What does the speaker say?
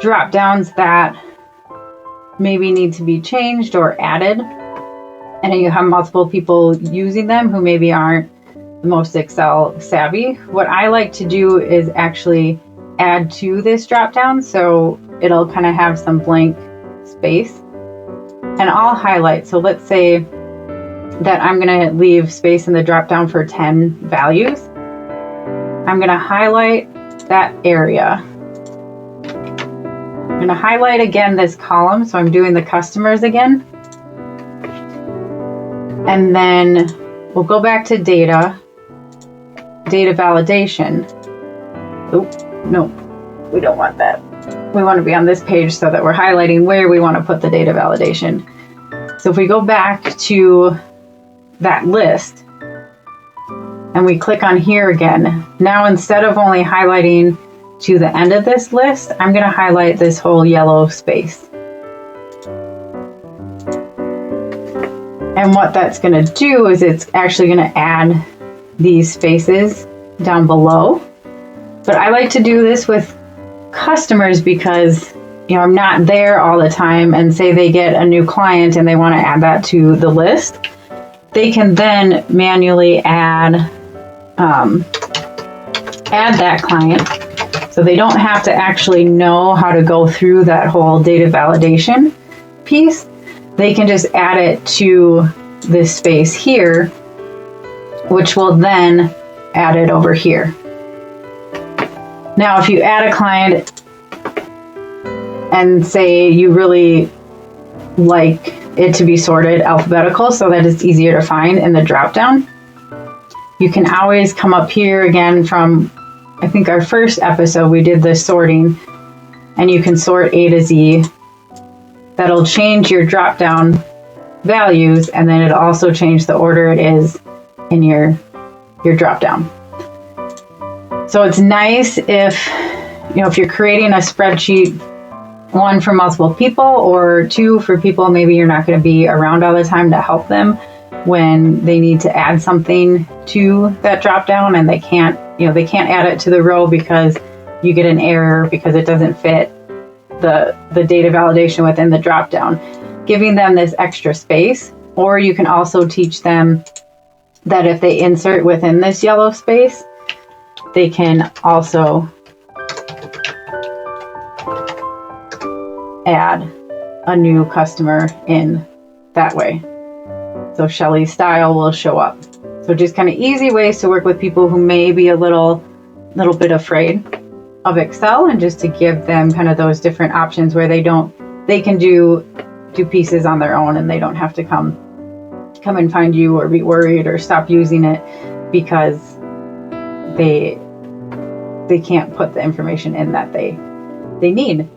drop downs that maybe need to be changed or added, and you have multiple people using them who maybe aren't the most Excel savvy, what I like to do is actually add to this drop down so it'll kind of have some blank space, and I'll highlight. So let's say that I'm going to leave space in the drop down for 10 values. I'm going to highlight that area. I'm going to highlight again this column, so I'm doing the customers again. And then we'll go back to data validation. Oh, no, we don't want that. We want to be on this page so that we're highlighting where we want to put the data validation. So if we go back to that list and we click on here again, now instead of only highlighting to the end of this list, I'm going to highlight this whole yellow space. And what that's going to do is it's actually going to add these spaces down below. But I like to do this with customers because, you know, I'm not there all the time, and say they get a new client and they want to add that to the list, they can then manually add that client. So they don't have to actually know how to go through that whole data validation piece. They can just add it to this space here, which will then add it over here. Now, if you add a client and say you really like it to be sorted alphabetical so that it's easier to find in the dropdown, you can always come up here again from, I think our first episode, we did this sorting, and you can sort A to Z. That'll change your drop down values, and then it'll also change the order it is in your drop down. So it's nice if, you know, if you're creating a spreadsheet, one for multiple people or two for people maybe you're not going to be around all the time to help them when they need to add something to that drop down, and they can't add it to the row because you get an error because it doesn't fit the data validation within the drop down. Giving them this extra space, or you can also teach them that if they insert within this yellow space, they can also add a new customer in that way. So Shelly's style will show up. So just kind of easy ways to work with people who may be a little bit afraid of Excel, and just to give them kind of those different options where they can do pieces on their own, and they don't have to come and find you or be worried or stop using it because they can't put the information in that they need.